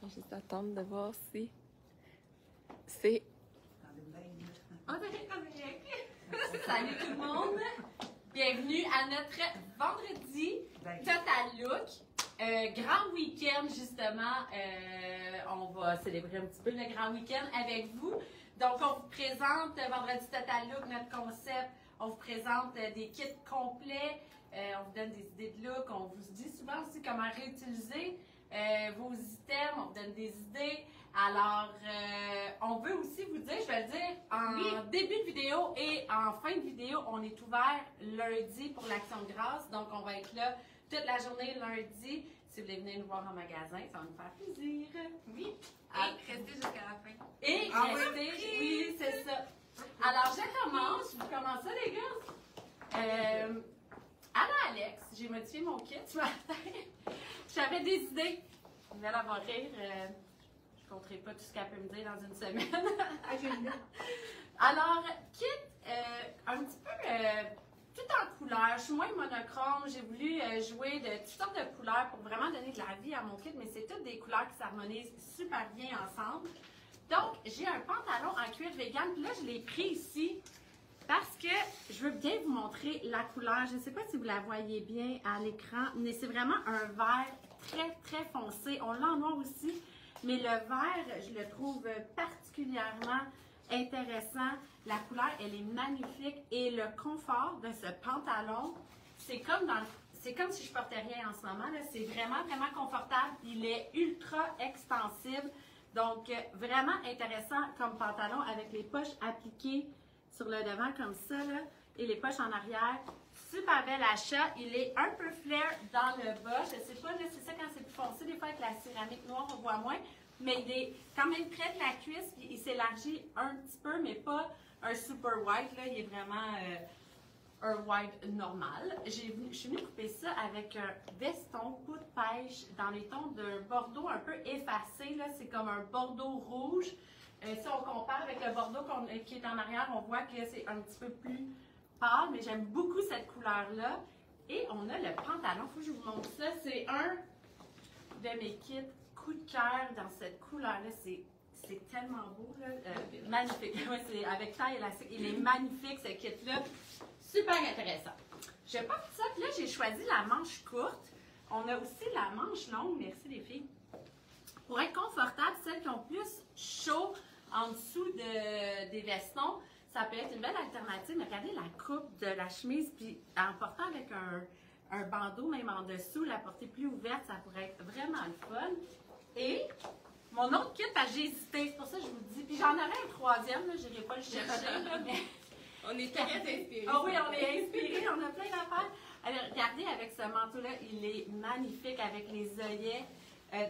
vais juste attendre de voir si c'est... Salut tout le monde! Bienvenue à notre vendredi Total Look. Grand week-end, justement. On va célébrer un petit peu le grand week-end avec vous. Donc, on vous présente vendredi Total Look, notre concept. On vous présente des kits complets. On vous donne des idées de look. On vous dit souvent aussi comment réutiliser vos items. On vous donne des idées. Alors, on veut aussi vous dire, je vais le dire, en début de vidéo et en fin de vidéo, on est ouvert lundi pour l'Action de grâce. Donc, on va être là toute la journée lundi. Si vous voulez venir nous voir en magasin, ça va nous faire plaisir. Oui. Et restez jusqu'à la fin. Et restez, oui, c'est ça. Alors, je commence. Vous commencez, les gars? Anna Alex, j'ai modifié mon kit ce matin. J'avais des idées. Vous allez avoir rire. Je ne compterai pas tout ce qu'elle peut me dire dans une semaine. Alors, kit un petit peu tout en couleur. Je suis moins monochrome. J'ai voulu jouer de toutes sortes de couleurs pour vraiment donner de la vie à mon kit, mais c'est toutes des couleurs qui s'harmonisent super bien ensemble. Donc, j'ai un pantalon en cuir vegan. Puis là, je l'ai pris ici parce que je veux bien vous montrer la couleur. Je ne sais pas si vous la voyez bien à l'écran, mais c'est vraiment un vert très, très foncé. On l'a en noir aussi, mais le vert, je le trouve particulièrement intéressant. La couleur, elle est magnifique et le confort de ce pantalon, c'est comme si je portais rien en ce moment. C'est vraiment, vraiment confortable. Il est ultra extensible. Donc, vraiment intéressant comme pantalon avec les poches appliquées sur le devant comme ça, là, et les poches en arrière. Super bel achat. Il est un peu flair dans le bas. Je ne sais pas, là, c'est ça quand c'est plus foncé. Des fois, avec la céramique noire, on voit moins. Mais il est quand même près de la cuisse. Puis il s'élargit un petit peu, mais pas un super wide. Là. Il est vraiment un wide normal. Je suis venue couper ça avec un veston coup de pêche dans les tons d'un bordeaux un peu effacé. C'est comme un bordeaux rouge. Si on compare avec le bordeaux qui est en arrière, on voit que c'est un petit peu plus pâle, mais j'aime beaucoup cette couleur-là. Et on a le pantalon. Il faut que je vous montre ça. C'est un de mes kits coup de cœur dans cette couleur-là. C'est tellement beau, là. Magnifique. Ouais, c'est avec taille élastique. Il est magnifique, ce kit-là. Super intéressant. Je porte ça, puis là, j'ai choisi la manche courte. On a aussi la manche longue. Merci, les filles. Pour être confortable, celles qui ont plus chaud en dessous des vestons, ça peut être une belle alternative. Mais regardez la coupe de la chemise, puis en portant avec un bandeau, même en dessous, la portée plus ouverte, ça pourrait être vraiment le fun. Et mon autre kit, j'ai hésité, c'est pour ça que je vous dis. Puis j'en aurais un troisième, je n'irai pas le chercher, là, mais... On est très inspirés. Ah oui, on est inspirés, on a plein d'affaires. Alors, regardez, avec ce manteau-là, il est magnifique avec les œillets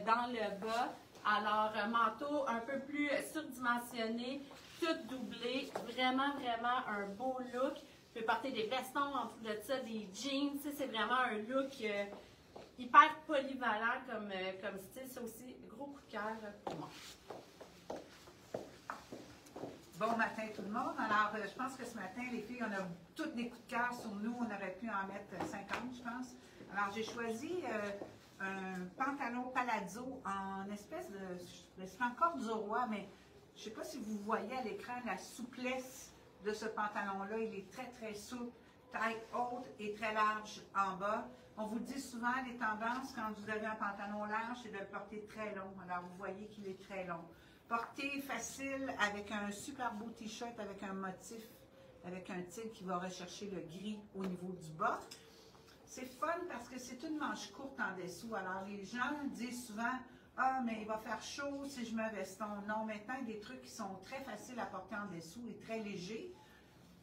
dans le bas. Alors, manteau un peu plus surdimensionné, tout doublé. Vraiment, vraiment un beau look. Je peux porter des vestons en dessous de ça, des jeans. C'est vraiment un look hyper polyvalent comme style. C'est aussi gros coup de cœur pour moi. Bon matin tout le monde. Alors, je pense que ce matin, les filles, on a toutes des coups de cœur sur nous. On aurait pu en mettre 50, je pense. Alors, j'ai choisi un pantalon palazzo en espèce de... C'est encore du roi, mais je ne sais pas si vous voyez à l'écran la souplesse de ce pantalon-là. Il est très, très souple, taille haute et très large en bas. On vous dit souvent, les tendances, quand vous avez un pantalon large, c'est de le porter très long. Alors, vous voyez qu'il est très long. Porté facile avec un super beau t-shirt avec un motif, avec un titre qui va rechercher le gris au niveau du bas. C'est fun parce que c'est une manche courte en dessous. Alors, les gens disent souvent, « Ah, mais il va faire chaud si je mets un veston. » Non, maintenant, il y a des trucs qui sont très faciles à porter en dessous et très légers.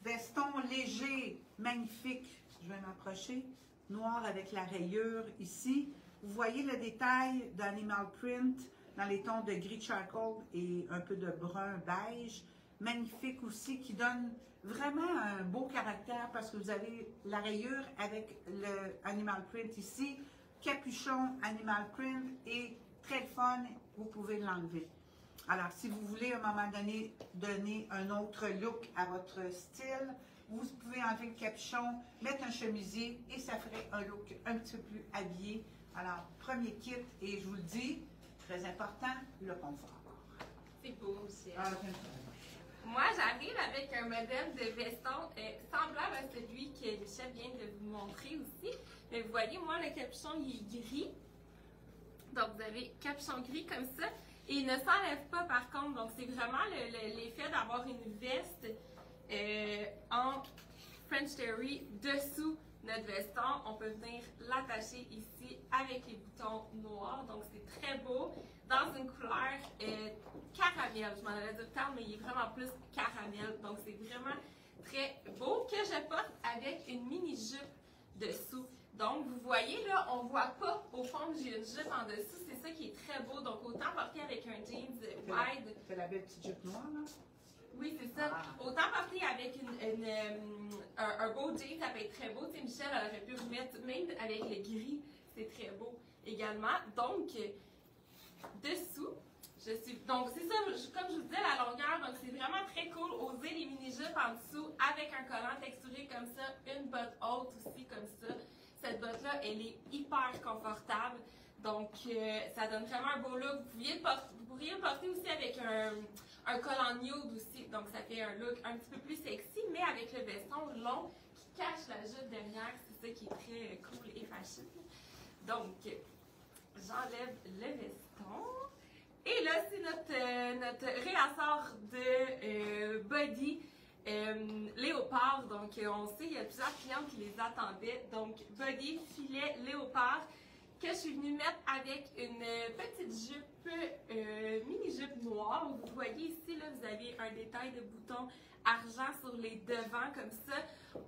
Veston léger, magnifique. Je vais m'approcher. Noir avec la rayure ici. Vous voyez le détail d'animal print dans les tons de gris charcoal et un peu de brun beige. Magnifique aussi, qui donne vraiment un beau caractère parce que vous avez la rayure avec le animal print ici, capuchon animal print et très fun, vous pouvez l'enlever. Alors, si vous voulez à un moment donné donner un autre look à votre style, vous pouvez enlever le capuchon, mettre un chemisier et ça ferait un look un petit peu plus habillé. Alors, premier kit et je vous le dis, très important, le confort. C'est beau, Michel. Ah, j'aime ça. Moi, j'arrive avec un modèle de veston semblable à celui que Michel vient de vous montrer aussi. Mais vous voyez, moi, le capuchon, il est gris. Donc, vous avez capuchon gris comme ça. Et il ne s'enlève pas, par contre. Donc, c'est vraiment l'effet d'avoir une veste en French Terry dessous notre veston. On peut venir l'attacher ici avec les boutons noirs. Donc, c'est très beau. Dans une couleur caramel. Je m'en allais dire tard, mais il est vraiment plus caramel. Donc, c'est vraiment très beau que je porte avec une mini-jupe dessous. Donc, vous voyez, là, on ne voit pas au fond que j'ai une jupe en dessous. C'est ça qui est très beau. Donc, autant porter avec un jeans wide. C'est la belle petite jupe noire, là? Oui, c'est ça. Ah. Autant porter avec un beau jean, ça peut être très beau. Tu sais, Michel, elle aurait pu remettre, même avec le gris, c'est très beau également. Donc, dessous, donc c'est ça, comme je vous disais, la longueur, donc c'est vraiment très cool. Oser les mini-jupes en dessous avec un collant texturé comme ça, une botte haute aussi comme ça. Cette botte-là, elle est hyper confortable. Donc, ça donne vraiment un beau look. Vous pourriez le porter aussi avec un collant nude aussi. Donc, ça fait un look un petit peu plus sexy, mais avec le veston long qui cache la jupe derrière. C'est ça qui est très cool et fashion. Donc, j'enlève le veston. Et là, c'est notre réassort de body léopard. Donc, on sait, il y a plusieurs clientes qui les attendaient. Donc, body, filet, léopard, que je suis venue mettre avec une petite jupe, mini-jupe noire. Vous voyez ici, là, vous avez un détail de boutons argent sur les devants, comme ça.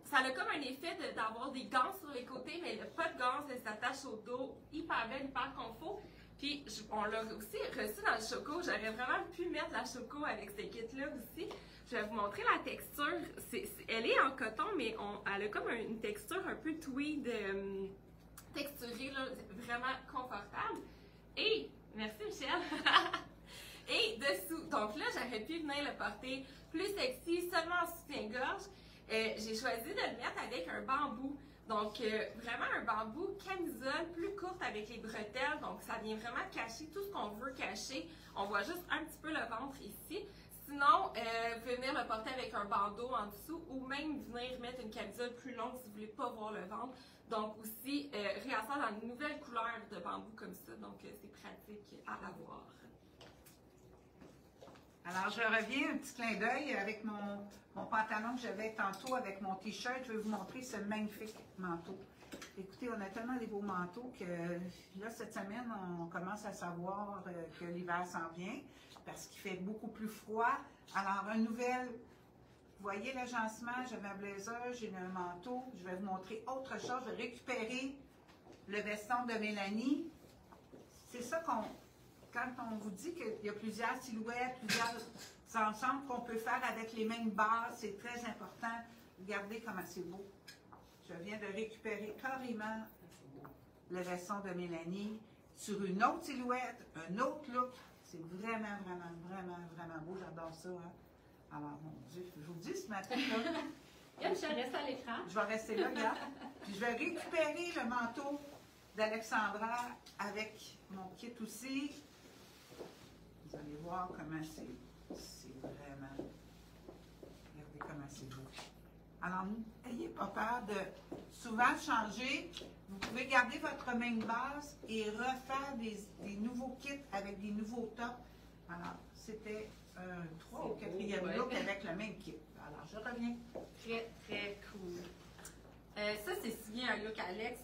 Ça a comme un effet d'avoir des gants sur les côtés, mais il n'y a pas de gants, ça s'attache au dos. Hyper belle, hyper confort. Puis, on l'a aussi reçu dans le choco. J'aurais vraiment pu mettre la choco avec ce kit-là aussi. Je vais vous montrer la texture. Elle est en coton, mais elle a comme une texture un peu tweed, texturée, là, vraiment confortable. Et, merci Michel! Et dessous, donc là, j'aurais pu venir le porter plus sexy, seulement en soutien-gorge. J'ai choisi de le mettre avec un bambou. Donc, vraiment un bambou camisole plus courte avec les bretelles. Donc, ça vient vraiment cacher tout ce qu'on veut cacher. On voit juste un petit peu le ventre ici. Sinon, vous pouvez venir le porter avec un bandeau en dessous ou même venir mettre une camisole plus longue si vous ne voulez pas voir le ventre. Donc, aussi, réassort dans une nouvelle couleur de bambou comme ça. Donc, c'est pratique à avoir. Alors, je reviens, un petit clin d'œil avec mon pantalon que j'avais tantôt avec mon t-shirt. Je vais vous montrer ce magnifique manteau. Écoutez, on a tellement des beaux manteaux que là, cette semaine, on commence à savoir que l'hiver s'en vient parce qu'il fait beaucoup plus froid. Alors, un nouvel, vous voyez l'agencement, j'avais un blazer, j'ai un manteau. Je vais vous montrer autre chose. Je vais récupérer le veston de Mélanie. C'est ça quand on vous dit qu'il y a plusieurs silhouettes, plusieurs ensembles qu'on peut faire avec les mêmes bases, c'est très important. Regardez comment c'est beau. Je viens de récupérer carrément le veston de Mélanie sur une autre silhouette, un autre look. C'est vraiment, vraiment, vraiment, vraiment beau. J'adore ça. Hein? Alors, mon Dieu, je vous dis ce matin, là, Je reste à l'écran. je vais rester là, regarde. Puis je vais récupérer le manteau d'Alexandra avec mon kit aussi. Vous allez voir comment c'est vraiment. Regardez comment c'est beau. Alors, n'ayez pas peur de souvent changer. Vous pouvez garder votre même base et refaire des nouveaux kits avec des nouveaux tops. Alors, c'était un 3 ou 4e look avec le même kit. Alors, je reviens. Très, très cool. Ça, c'est si bien un look Alex.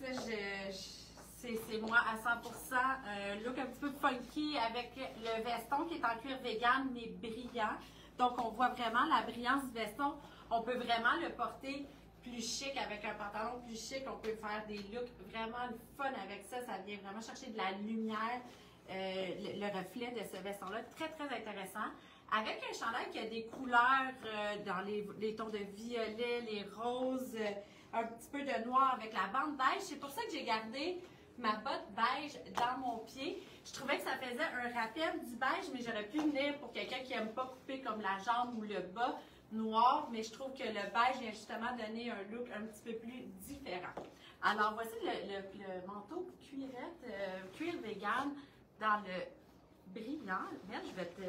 C'est moi à 100%. Look un petit peu funky avec le veston qui est en cuir vegan, mais brillant. Donc, on voit vraiment la brillance du veston. On peut vraiment le porter plus chic avec un pantalon plus chic. On peut faire des looks vraiment fun avec ça. Ça vient vraiment chercher de la lumière, le reflet de ce veston-là. Très, très intéressant. Avec un chandail qui a des couleurs dans les tons de violet, les roses, un petit peu de noir avec la bande beige. C'est pour ça que j'ai gardé ma botte beige dans mon pied. Je trouvais que ça faisait un rappel du beige, mais j'aurais pu venir pour quelqu'un qui n'aime pas couper comme la jambe ou le bas noir, mais je trouve que le beige vient justement donner un look un petit peu plus différent. Alors, voici le manteau cuirette, cuir vegan dans le brillant. Belle, je vais te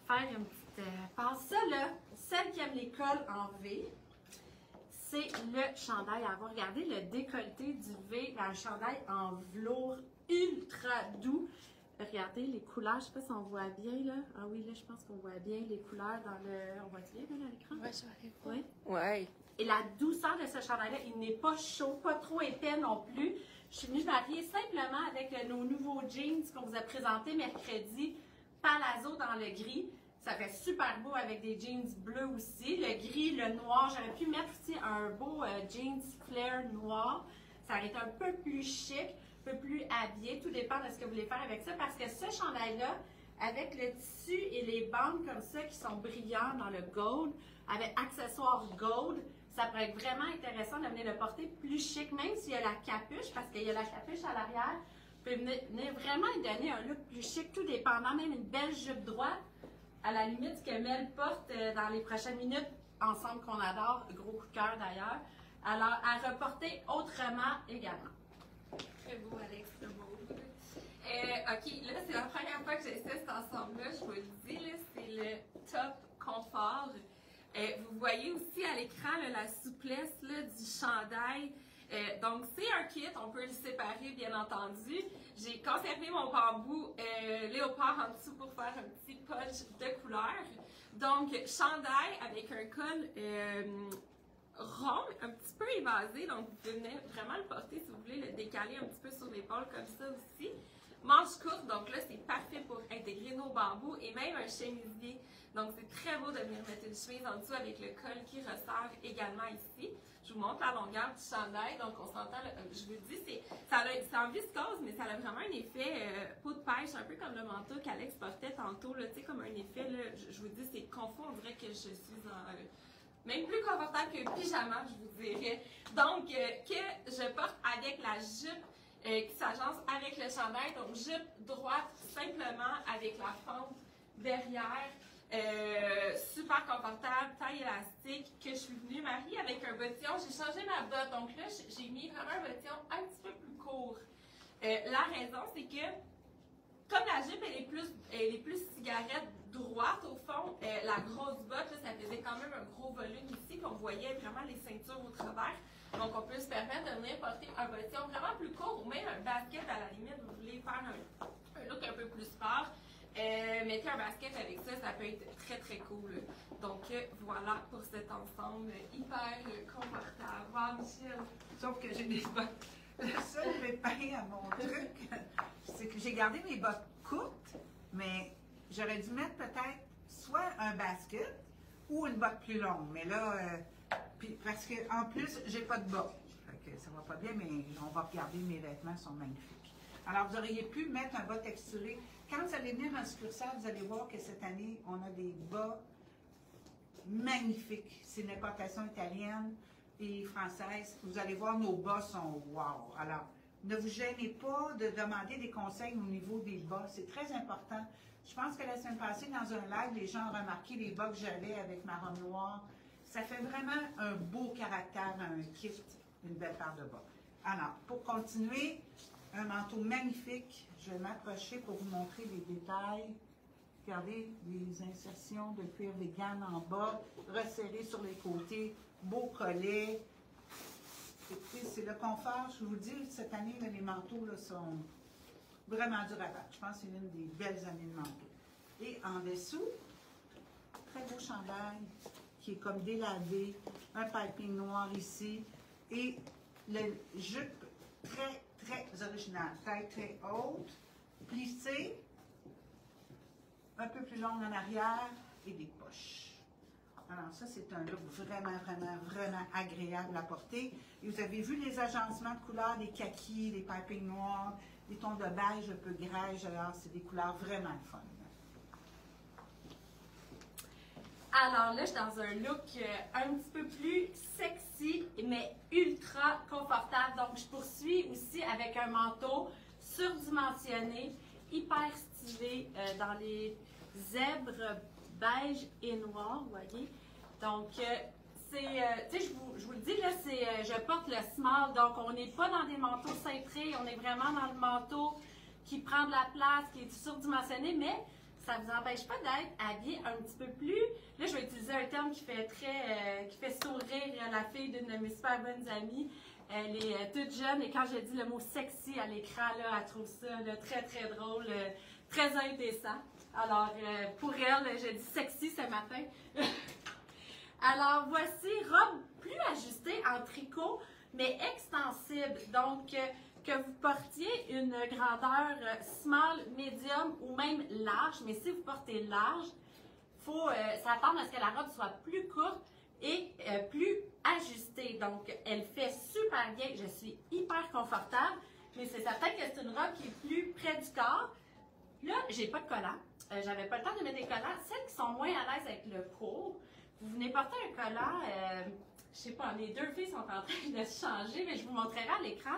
faire une petite passe. Ça, là, celle qui aime les cols en V, c'est le chandail à avoir. Regardez le décolleté du V, un chandail en velours ultra doux. Regardez les couleurs, je ne sais pas si on voit bien là. Ah oui, là, je pense qu'on voit bien les couleurs dans le. On voit bien là, à l'écran? Ouais, j'arrive. Oui. Ouais. Et la douceur de ce chandail-là, il n'est pas chaud, pas trop épais non plus. Je suis venue varier simplement avec nos nouveaux jeans qu'on vous a présentés mercredi, palazzo dans le gris. Ça fait super beau avec des jeans bleus aussi. Le gris, le noir, j'aurais pu mettre aussi un beau jeans flare noir. Ça aurait été un peu plus chic, un peu plus habillé. Tout dépend de ce que vous voulez faire avec ça. Parce que ce chandail-là, avec le tissu et les bandes comme ça qui sont brillants dans le gold, avec accessoires gold, ça pourrait être vraiment intéressant de venir le porter plus chic, même s'il y a la capuche, parce qu'il y a la capuche à l'arrière. Vous pouvez venir vraiment y donner un look plus chic, tout dépendant, même une belle jupe droite. À la limite, ce que Mel porte dans les prochaines minutes, ensemble qu'on adore, gros coup de cœur d'ailleurs. Alors, à reporter autrement également. Très beau, Alex, très beau. OK, là, c'est la première fois que j'essaie cet ensemble-là. Je vous le dis, là, c'est le top confort. Vous voyez aussi à l'écran là, la souplesse là, du chandail. Donc, c'est un kit, on peut le séparer, bien entendu. J'ai conservé mon bambou léopard en dessous pour faire un petit punch de couleur. Donc, chandail avec un col rond, un petit peu évasé. Donc, vous pouvez vraiment le porter si vous voulez le décaler un petit peu sur l'épaule comme ça aussi. Manche courte, donc là, c'est parfait pour intégrer nos bambous et même un chemisier. Donc, c'est très beau de venir mettre une chemise en dessous avec le col qui ressort également ici. Je vous montre la longueur du chandail. Donc, on s'entend, je vous dis, c'est en viscose, mais ça a vraiment un effet peau de pêche, un peu comme le manteau qu'Alex portait tantôt, là, tu sais, comme un effet, là, je vous dis, c'est confort, on dirait que je suis même plus confortable qu'un pyjama, je vous dirais. Donc, que je porte avec la jupe qui s'agence avec le chandail. Donc, jupe droite, simplement avec la fente derrière. Super confortable, taille élastique, que je suis venue marier avec un bottillon. J'ai changé ma botte, donc là, j'ai mis vraiment un bottillon un petit peu plus court. La raison, c'est que, comme la jupe, elle est plus cigarette droite, au fond, la grosse botte, là, ça faisait quand même un gros volume ici, puis on voyait vraiment les ceintures au travers. Donc, on peut se permettre de venir porter un bottillon vraiment plus court, ou même un basket à la limite, vous voulez faire un look un peu plus sport. Mettez un basket avec ça, ça peut être très très cool. Donc voilà pour cet ensemble hyper confortable. Wow, Michel! Sauf que j'ai des bottes. Le seul pépin à mon truc, c'est que j'ai gardé mes bottes courtes, mais j'aurais dû mettre peut-être soit un basket ou une botte plus longue. Mais là, parce qu'en plus, j'ai pas de bas. Fait que ça va pas bien, mais on va regarder, mes vêtements sont magnifiques. Alors, vous auriez pu mettre un bas texturé. Quand vous allez venir en succursale, vous allez voir que cette année, on a des bas magnifiques. C'est une importation italienne et française. Vous allez voir, nos bas sont wow. Alors, ne vous gênez pas de demander des conseils au niveau des bas. C'est très important. Je pense que la semaine passée, dans un live, les gens ont remarqué les bas que j'avais avec ma robe noire. Ça fait vraiment un beau caractère, un kit, une belle paire de bas. Alors, pour continuer, un manteau magnifique. Je vais m'approcher pour vous montrer les détails. Regardez les insertions de cuir vegan en bas, resserré sur les côtés, beau collet. C'est le confort. Je vous dis, cette année, là, les manteaux là, sont vraiment durs à battre. Je pense que c'est l'une des belles années de manteaux. Et en dessous, très beau chandail qui est comme délavé, un piping noir ici et le jupe très original, taille très haute, plissée, un peu plus longue en arrière et des poches. Alors ça, c'est un look vraiment agréable à porter. Et vous avez vu les agencements de couleurs, des kakis, des pipings noirs, des tons de beige un peu grège. Alors, c'est des couleurs vraiment fun. Alors là, je suis dans un look un petit peu plus sexy, mais ultra confortable. Donc, je poursuis aussi avec un manteau surdimensionné, hyper stylé, dans les zèbres beige et noir, vous voyez. Donc, tu sais, je vous le dis, là, je porte le small, donc on n'est pas dans des manteaux cintrés, on est vraiment dans le manteau qui prend de la place, qui est surdimensionné, mais ça ne vous empêche pas d'être habillé un petit peu plus. Là, je vais utiliser un terme qui fait sourire la fille d'une de mes super bonnes amies. Elle est toute jeune et quand je dis le mot sexy à l'écran, là, elle trouve ça là, très, très drôle, très indécent. Alors, pour elle, j'ai dit sexy ce matin. Alors, voici robe plus ajustée en tricot, mais extensible. Donc, que vous portiez une grandeur small, medium ou même large, mais si vous portez large, il faut s'attendre à ce que la robe soit plus courte et plus ajustée. Donc, elle fait super bien. Je suis hyper confortable, mais c'est certain que c'est une robe qui est plus près du corps. Là, j'ai pas de collant. J'avais pas le temps de mettre des collants. Celles qui sont moins à l'aise avec le court, vous venez porter un collant, je sais pas, les deux filles sont en train de se changer, mais je vous montrerai à l'écran.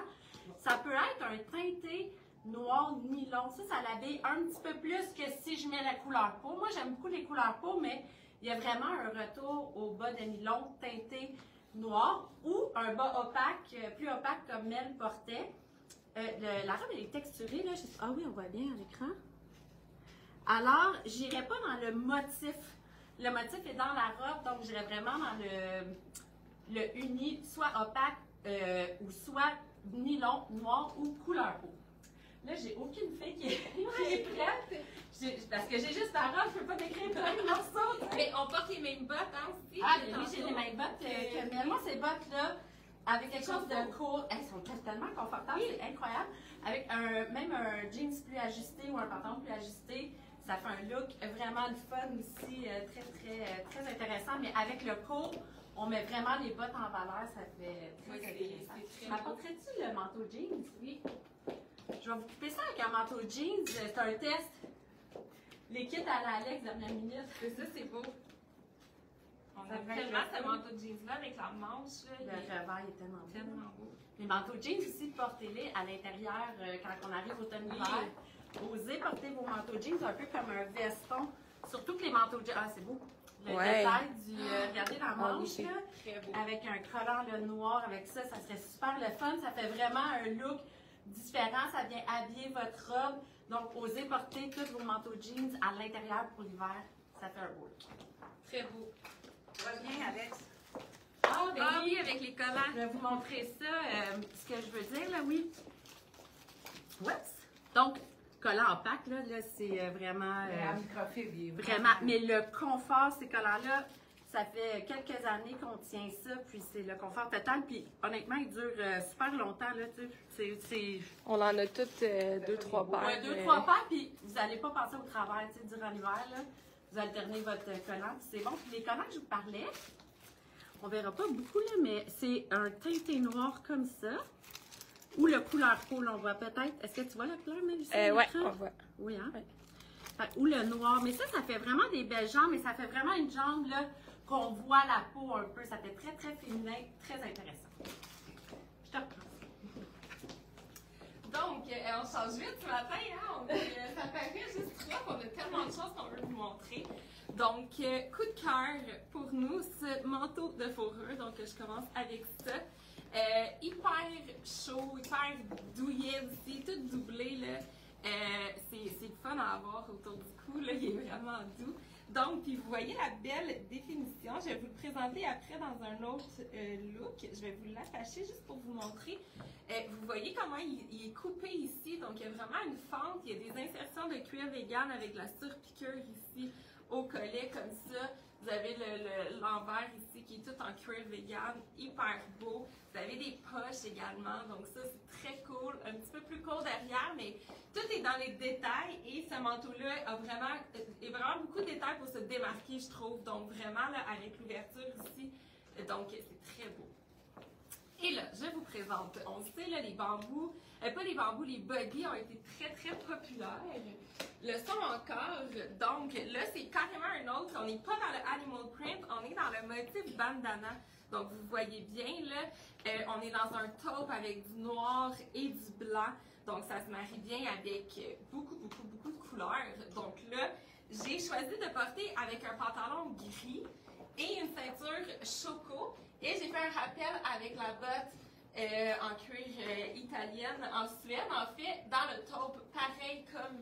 Ça peut être un teinté noir nylon. Ça l'habille un petit peu plus que si je mets la couleur peau. Moi, j'aime beaucoup les couleurs peau, mais il y a vraiment un retour au bas de nylon teinté noir ou un bas opaque, plus opaque comme Mel portait. La robe, elle est texturée, là. Ah oui, on voit bien à l'écran. Alors, j'irai pas dans le motif. Le motif est dans la robe, donc j'irai vraiment dans le uni, soit opaque ou soit nylon, noir ou couleur peau. Là, j'ai aucune fille qui est prête. Parce que j'ai juste la robe, je peux pas décrire plein de morceaux. Mais on porte les mêmes bottes, hein, aussi. Ah, oui, j'ai les mêmes bottes que Mel. Moi, ces bottes-là, avec quelque chose de court, elles sont tellement confortables, c'est incroyable. Avec même un jeans plus ajusté ou un pantalon plus ajusté, ça fait un look vraiment le fun aussi, très intéressant. Mais avec le court, on met vraiment les bottes en valeur, ça fait très intéressant. M'apporterais-tu le manteau jeans? Oui. Je vais vous couper ça avec un manteau jeans. C'est un test. Les kits à la Alex, dernière minute. Ça, c'est beau. On aime tellement ce manteau de jeans-là avec la manche. Là, le revers est tellement beau. Les manteaux jeans aussi, portez-les à l'intérieur quand on arrive automne-hiver. Osez porter vos manteaux jeans un peu comme un veston. Surtout que les manteaux jeans. Ah, c'est beau. Le détail du. Regardez la manche, là, avec un collant là, noir, avec ça, ça serait super le fun. Ça fait vraiment un look différent. Ça vient habiller votre robe. Donc, osez porter tous vos manteaux jeans à l'intérieur pour l'hiver. Ça fait un beau look. Très beau. Reviens, Alex. Ah oui, avec les collants. Je vais vous montrer ça. Ce que je veux dire, là, oui. Donc, collant opaque, là c'est vraiment... vraiment, mais le confort, ces collants-là, ça fait quelques années qu'on tient ça, puis c'est le confort total, puis honnêtement, il dure super longtemps, là, tu sais, On en a toutes 2-3 paires. Ouais, 2-3 paires, puis vous n'allez pas passer au travers, tu sais, durant l'hiver, là, vous alternez votre collant, puis c'est bon. Puis les collants que je vous parlais, on verra pas beaucoup, là, mais c'est un teinté noir comme ça, ou le couleur peau, là, on voit peut-être, est-ce que tu vois la couleur, Mélissa? Ouais, on voit. Oui, hein? Ouais. Ou le noir, mais ça fait vraiment des belles jambes, mais ça fait vraiment une jambe, là, qu'on voit la peau un peu. Ça fait très, très féminin, très intéressant. Je te reprends. Donc, on change vite ce matin, hein? Ça paraît juste trois, on a tellement de choses qu'on veut vous montrer. Donc, coup de cœur pour nous, ce manteau de fourrure. Donc, je commence avec ça. Hyper chaud, hyper douillet aussi, tout doublé, là. C'est le fun à avoir autour du cou, là. Il est vraiment doux. Donc, puis vous voyez la belle définition. Je vais vous le présenter après dans un autre look. Je vais vous l'attacher juste pour vous montrer. Vous voyez comment il est coupé ici. Donc, il y a vraiment une fente. Il y a des insertions de cuir vegan avec la surpiqûre ici au collet comme ça. Vous avez l'envers ici qui est tout en cuir vegan, hyper beau. Vous avez des poches également, donc ça c'est très cool. Un petit peu plus court derrière, mais tout est dans les détails et ce manteau-là a vraiment beaucoup de détails pour se démarquer, je trouve. Donc vraiment là, avec l'ouverture ici, donc c'est très beau. Et là, je vous présente, on sait là, les bambous, pas les bambous, les buggy ont été très très populaires. Le son encore, donc là c'est carrément un autre, on n'est pas dans le animal print, on est dans le motif bandana. Donc vous voyez bien là, on est dans un taupe avec du noir et du blanc. Donc ça se marie bien avec beaucoup de couleurs. Donc là, j'ai choisi de porter avec un pantalon gris et une ceinture choco. Et j'ai fait un rappel avec la botte en cuir italienne en Suède, en fait, dans le taupe, pareil comme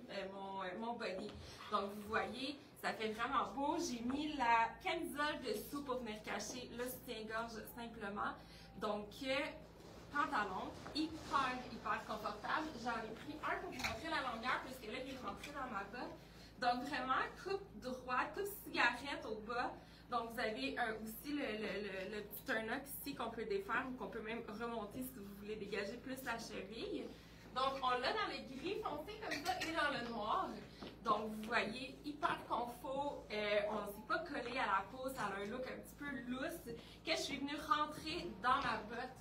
mon body. Donc, vous voyez, ça fait vraiment beau. J'ai mis la camisole dessous pour venir cacher le soutien-gorge simplement. Donc, pantalon, hyper confortable. J'en ai pris un pour vous montrer la longueur, puisque là, il est rentré dans ma botte. Donc, vraiment, coupe droite, coupe cigarette au bas. Donc, vous avez aussi le petit turn-up ici qu'on peut défaire ou qu'on peut même remonter si vous voulez dégager plus la cheville. Donc, on l'a dans les gris foncés comme ça et dans le noir. Donc, vous voyez, hyper confort. On ne s'est pas collé à la peau. Ça a un look un petit peu loose que je suis venue rentrer dans ma botte.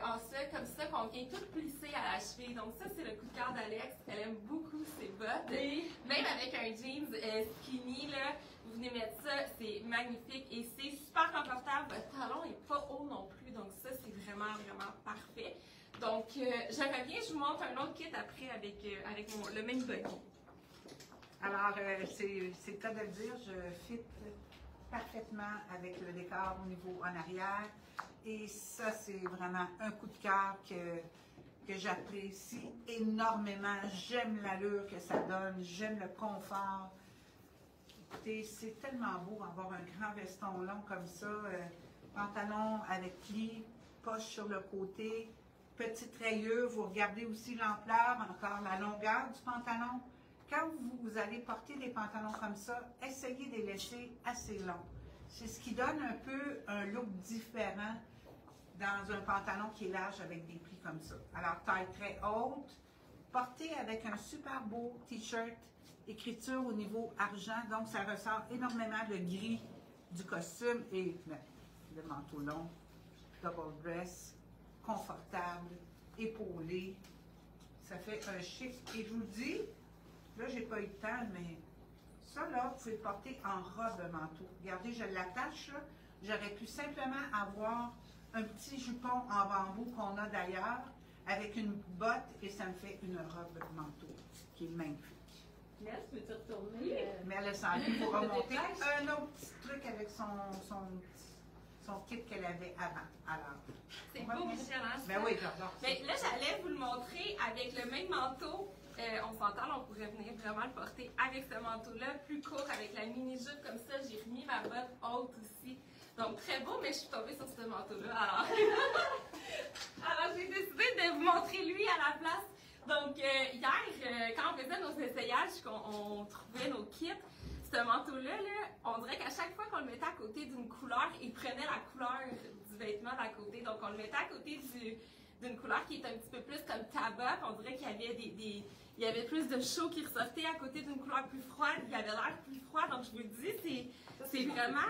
En ça, comme ça, qu'on vient tout plisser à la cheville. Donc ça, c'est le coup de cœur d'Alex. Elle aime beaucoup ses bottes. Oui. Même avec un jeans skinny, là, vous venez mettre ça, c'est magnifique et c'est super confortable. Votre talon n'est pas haut non plus, donc ça, c'est vraiment, vraiment parfait. Donc, je reviens, je vous montre un autre kit après avec le même body. Alors, c'est le cas de le dire, je fit parfaitement avec le décor au niveau en arrière. Et ça, c'est vraiment un coup de cœur que j'apprécie énormément. J'aime l'allure que ça donne, j'aime le confort. Écoutez, c'est tellement beau avoir un grand veston long comme ça, pantalon avec plis, poche sur le côté, petite rayure. Vous regardez aussi l'ampleur, encore la longueur du pantalon. Quand vous allez porter des pantalons comme ça, essayez de les laisser assez longs. C'est ce qui donne un peu un look différent dans un pantalon qui est large avec des plis comme ça. Alors, taille très haute, porté avec un super beau t-shirt, écriture au niveau argent, donc ça ressort énormément le gris du costume et le manteau long, double dress, confortable, épaulé. Ça fait un chic. Et je vous dis, là, j'ai pas eu le temps, mais ça, là, vous pouvez le porter en robe manteau. Regardez, je l'attache, là. J'aurais pu simplement avoir un petit jupon en bambou qu'on a d'ailleurs, avec une botte, et ça me fait une robe manteau, qui est magnifique. Mel, peux-tu retourner? Mais elle a senti pour remonter un autre petit truc avec son kit qu'elle avait avant. Alors, c'est beau, Michel, hein? Ben oui, j'adore. Mais là, j'allais vous le montrer avec le même manteau. On s'entend, on pourrait venir vraiment le porter avec ce manteau-là, plus court, avec la mini-jupe comme ça. J'ai remis ma botte haute aussi. Donc, très beau, mais je suis tombée sur ce manteau-là. Alors j'ai décidé de vous montrer lui à la place. Donc, hier, quand on faisait nos essayages, qu'on trouvait nos kits, ce manteau-là, on dirait qu'à chaque fois qu'on le mettait à côté d'une couleur, il prenait la couleur du vêtement d'à côté. Donc, on le mettait à côté d'une couleur qui est un petit peu plus comme tabac. On dirait qu'il y avait il y avait plus de chaud qui ressortait à côté d'une couleur plus froide. Il avait l'air plus froid. Donc, je vous le dis, c'est vraiment...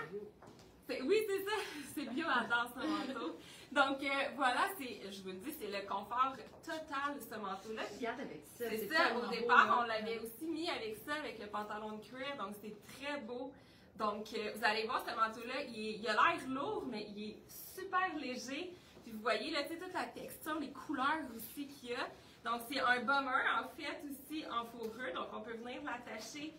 Oui, c'est ça. C'est bio à dans ce manteau. Donc, voilà, je vous le dis, c'est le confort total de ce manteau-là. Regarde avec ça. C'est ça, au départ, on l'avait aussi mis avec ça, avec le pantalon de cuir. Donc, c'est très beau. Donc, vous allez voir, ce manteau-là, il a l'air lourd, mais il est super léger. Puis, vous voyez, là, tu sais, toute la texture, les couleurs aussi qu'il y a. Donc, c'est un bomber, en fait, aussi en fourrure. Donc, on peut venir l'attacher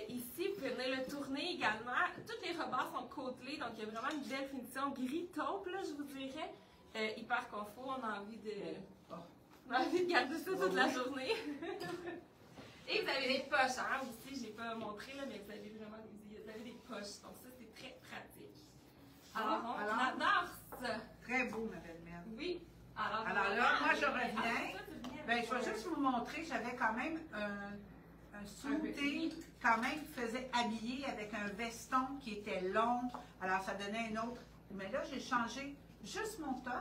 ici. Vous pouvez venir le tourner également. Toutes les rebords sont côtelés. Donc, il y a vraiment une belle finition gris taupe, là, je vous dirais. Hyper confort. On a envie de garder ça toute la journée. Et vous avez des poches, hein, aussi. Je n'ai pas montré, là, mais vous avez vraiment des poches. Donc, ça, c'est très pratique. Alors, on adore ça. Très beau, ma belle-mère. Oui. Alors là, moi, je reviens. Ben, je vais juste vous montrer, j'avais quand même un sous-thé, quand même, qui faisait habiller avec un veston qui était long. Alors, ça donnait un autre. Mais là, j'ai changé juste mon top.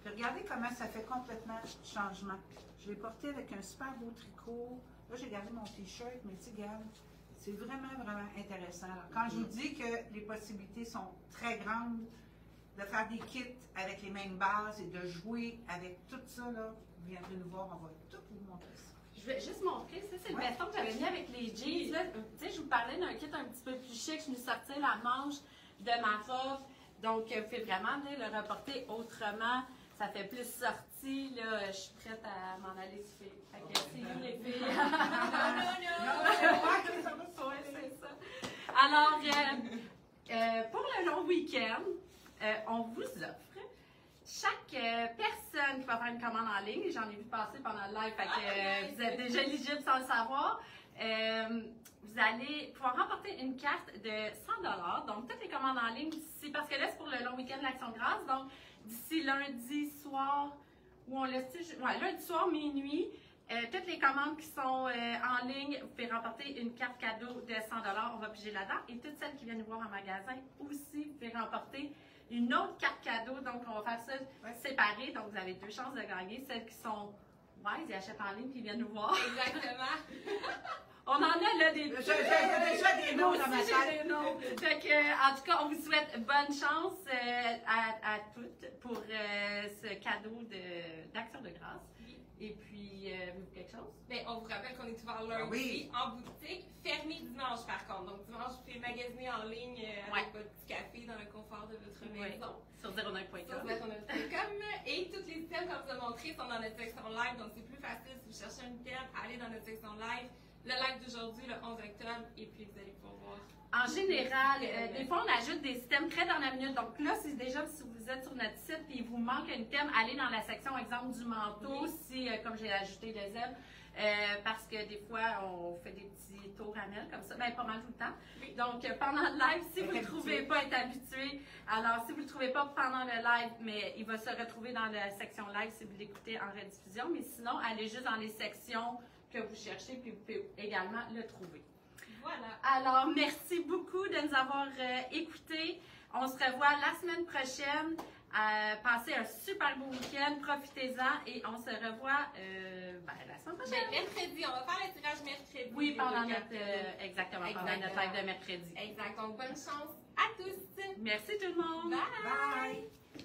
Puis regardez comment ça fait complètement changement. Je l'ai porté avec un super beau tricot. Là, j'ai gardé mon t-shirt, mais tu sais, regarde, c'est vraiment, vraiment intéressant. Alors, quand je vous dis que les possibilités sont très grandes, de faire des kits avec les mêmes bases et de jouer avec tout ça, là, vous viendrez nous voir, on va tout vous montrer ça. Je vais juste montrer, ça c'est le veston que j'avais mis avec les jeans. Là, tu sais, je vous parlais d'un kit un petit peu plus chic, je me sortais la manche de ma robe. Donc, vous pouvez vraiment venir le reporter autrement. Ça fait plus sorti, là, je suis prête à m'en aller se faire. Fait que c'est nous les filles. Non, c'est ça. Alors, pour le long week-end, on vous offre chaque personne qui va faire une commande en ligne, et j'en ai vu passer pendant le live, fait que vous êtes déjà éligible sans le savoir, vous allez pouvoir remporter une carte de 100 $. Donc, toutes les commandes en ligne d'ici, parce que là, c'est pour le long week-end de l'Action de grâce. Donc, d'ici lundi soir, ou on laisse lundi soir, minuit, toutes les commandes qui sont en ligne, vous pouvez remporter une carte cadeau de 100 $. On va piger là-dedans. Et toutes celles qui viennent nous voir en magasin aussi, vous pouvez remporter une autre carte cadeau. Donc, on va faire ça séparé. Donc, vous avez 2 chances de gagner. Celles qui sont wise, ils achètent en ligne puis ils viennent nous voir. Exactement. On en a là des... J'ai déjà des noms dans ma Moi aussi, tête. j'ai des noms. Fait que, en tout cas, on vous souhaite bonne chance à toutes pour ce cadeau d'Action de grâce. Et puis, avez-vous quelque chose? Ben, on vous rappelle qu'on est ouvert lundi en boutique, fermé dimanche par contre. Donc dimanche, vous pouvez magasiner en ligne avec votre petit café dans le confort de votre maison. Sur 09.com. Sur 09.com. Et tous les items qu'on vous a montrés sont dans notre section live. Donc c'est plus facile si vous cherchez un item, allez dans notre section live. Le live d'aujourd'hui, le 11 octobre, et puis vous allez pouvoir voir. En général, des fois, on ajoute des items très dernière minute. Donc là, c'est déjà, si vous êtes sur notre site et il vous manque un item, allez dans la section, exemple, du manteau, si, comme j'ai ajouté des ailes, parce que des fois, on fait des petits tours à mêle comme ça, ben, pas mal tout le temps. Oui. Donc, pendant le live, si vous ne le trouvez pas, être habitué. Alors, si vous ne le trouvez pas pendant le live, mais il va se retrouver dans la section live si vous l'écoutez en rediffusion. Mais sinon, allez juste dans les sections que vous cherchez, puis vous pouvez également le trouver. Voilà. Alors, merci beaucoup de nous avoir écoutés. On se revoit la semaine prochaine. Passez un super beau week-end, profitez-en et on se revoit la semaine prochaine. Ben, mercredi, on va faire le tirage mercredi. Oui, pendant notre, exactement, pendant notre live de mercredi. Exact. Donc, bonne chance à tous. Merci tout le monde. Bye. Bye!